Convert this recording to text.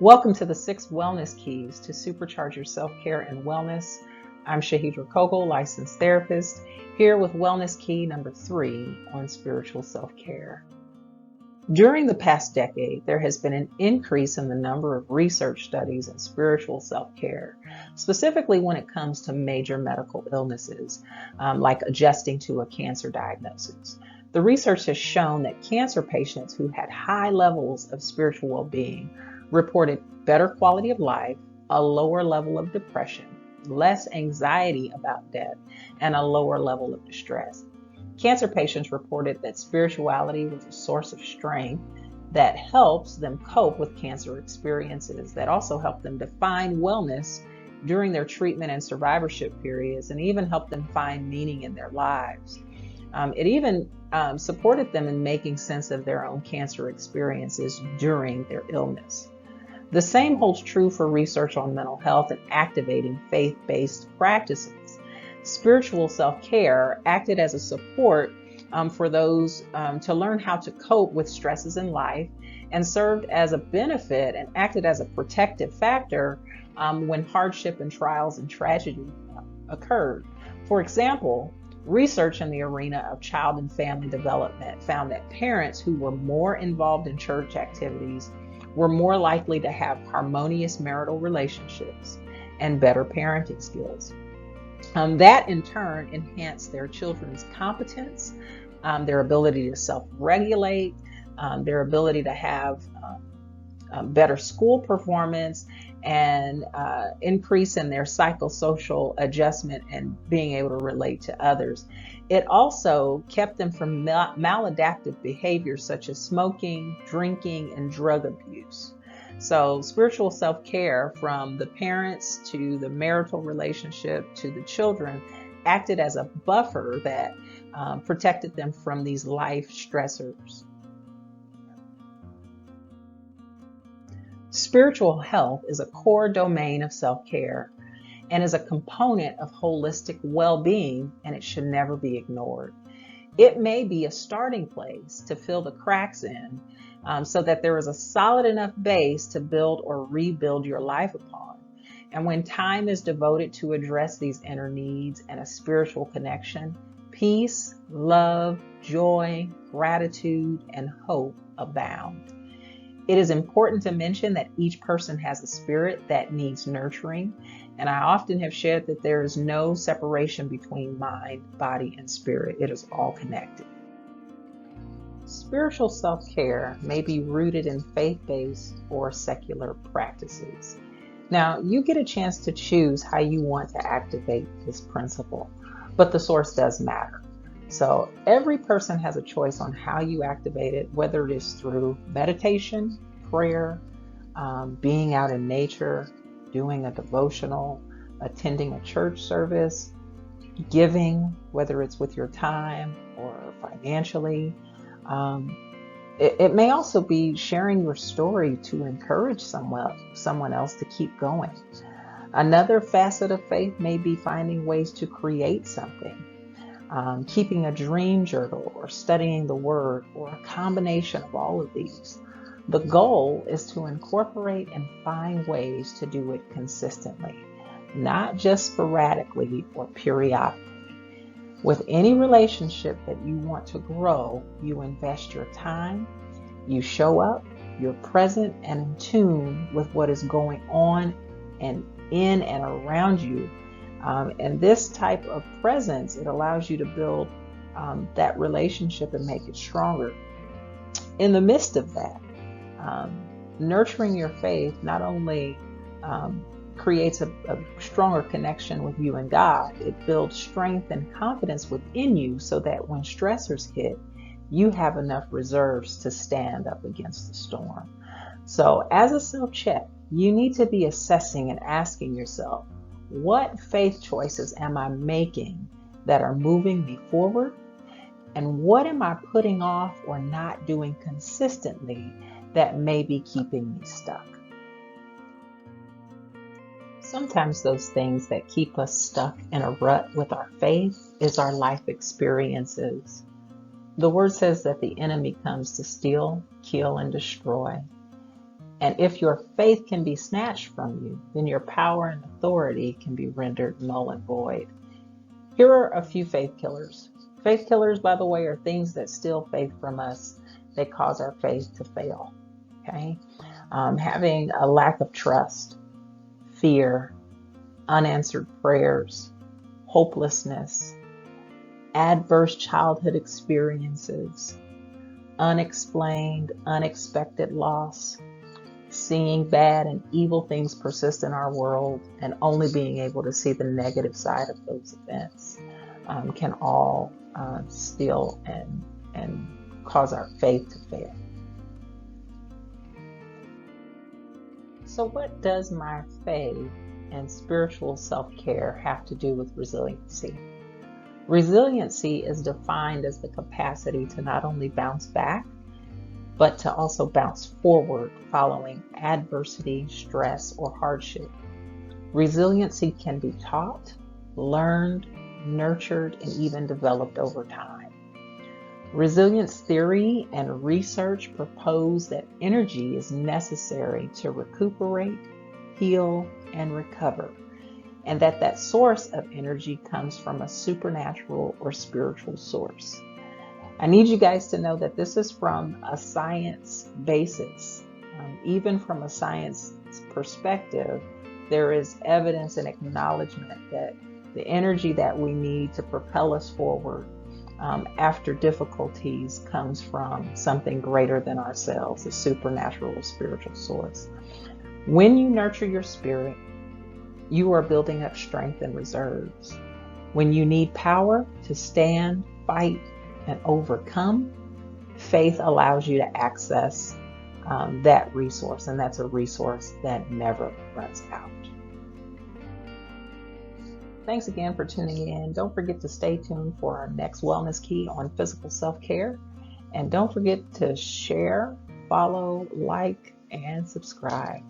Welcome to the 6 Wellness Keys to Supercharge Your Self-Care and Wellness. I'm Shahidra Kogel, licensed therapist, here with Wellness Key number 3 on spiritual self-care. During the past decade, there has been an increase in the number of research studies in spiritual self-care, specifically when it comes to major medical illnesses, like adjusting to a cancer diagnosis. The research has shown that cancer patients who had high levels of spiritual well-being reported better quality of life, a lower level of depression, less anxiety about death, and a lower level of distress. Cancer patients reported that spirituality was a source of strength that helps them cope with cancer experiences, that also help them define wellness during their treatment and survivorship periods, and even help them find meaning in their lives. It even supported them in making sense of their own cancer experiences during their illness. The same holds true for research on mental health and activating faith-based practices. Spiritual self-care acted as a support for those to learn how to cope with stresses in life, and served as a benefit and acted as a protective factor when hardship and trials and tragedy occurred. For example, research in the arena of child and family development found that parents who were more involved in church activities were more likely to have harmonious marital relationships and better parenting skills. That in turn enhanced their children's competence, their ability to self-regulate, their ability to have better school performance, and increase in their psychosocial adjustment and being able to relate to others. It also kept them from maladaptive behaviors such as smoking, drinking, and drug abuse. So spiritual self-care, from the parents to the marital relationship to the children, acted as a buffer that protected them from these life stressors. Spiritual health is a core domain of self-care and is a component of holistic well-being, and it should never be ignored. It may be a starting place to fill the cracks in, so that there is a solid enough base to build or rebuild your life upon. And when time is devoted to address these inner needs and a spiritual connection, peace, love, joy, gratitude, and hope abound. It is important to mention that each person has a spirit that needs nurturing, and I often have shared that there is no separation between mind, body, and spirit. It is all connected. Spiritual self-care may be rooted in faith-based or secular practices. Now, you get a chance to choose how you want to activate this principle, but the source does matter. So every person has a choice on how you activate it, whether it is through meditation, prayer, being out in nature, doing a devotional, attending a church service, giving, whether it's with your time or financially. It may also be sharing your story to encourage someone else to keep going. Another facet of faith may be finding ways to create something. Keeping a dream journal or studying the Word, or a combination of all of these. The goal is to incorporate and find ways to do it consistently, not just sporadically or periodically. With any relationship that you want to grow, you invest your time, you show up, you're present and in tune with what is going on and in and around you. And this type of presence, it allows you to build that relationship and make it stronger. In the midst of that, nurturing your faith not only creates a stronger connection with you and God, it builds strength and confidence within you so that when stressors hit, you have enough reserves to stand up against the storm. So as a self-check, you need to be assessing and asking yourself, what faith choices am I making that are moving me forward? And what am I putting off or not doing consistently that may be keeping me stuck? Sometimes those things that keep us stuck in a rut with our faith is our life experiences. The word says that the enemy comes to steal, kill, and destroy. And if your faith can be snatched from you, then your power and authority can be rendered null and void. Here are a few faith killers. Faith killers, by the way, are things that steal faith from us. They cause our faith to fail. Okay? Having a lack of trust, fear, unanswered prayers, hopelessness, adverse childhood experiences, unexplained, unexpected loss, seeing bad and evil things persist in our world, and only being able to see the negative side of those events can all steal and cause our faith to fail. So what does my faith and spiritual self-care have to do with resiliency? Resiliency is defined as the capacity to not only bounce back, but to also bounce forward following adversity, stress, or hardship. Resiliency can be taught, learned, nurtured, and even developed over time. Resilience theory and research propose that energy is necessary to recuperate, heal, and recover, and that source of energy comes from a supernatural or spiritual source. I need you guys to know that this is from a science basis. Even from a science perspective, there is evidence and acknowledgement that the energy that we need to propel us forward after difficulties comes from something greater than ourselves, a supernatural or spiritual source. When you nurture your spirit, you are building up strength and reserves. When you need power to stand, fight, and overcome, faith allows you to access that resource, and that's a resource that never runs out. Thanks again for tuning in. Don't forget to stay tuned for our next Wellness Key on physical self-care. And don't forget to share, follow, like, and subscribe.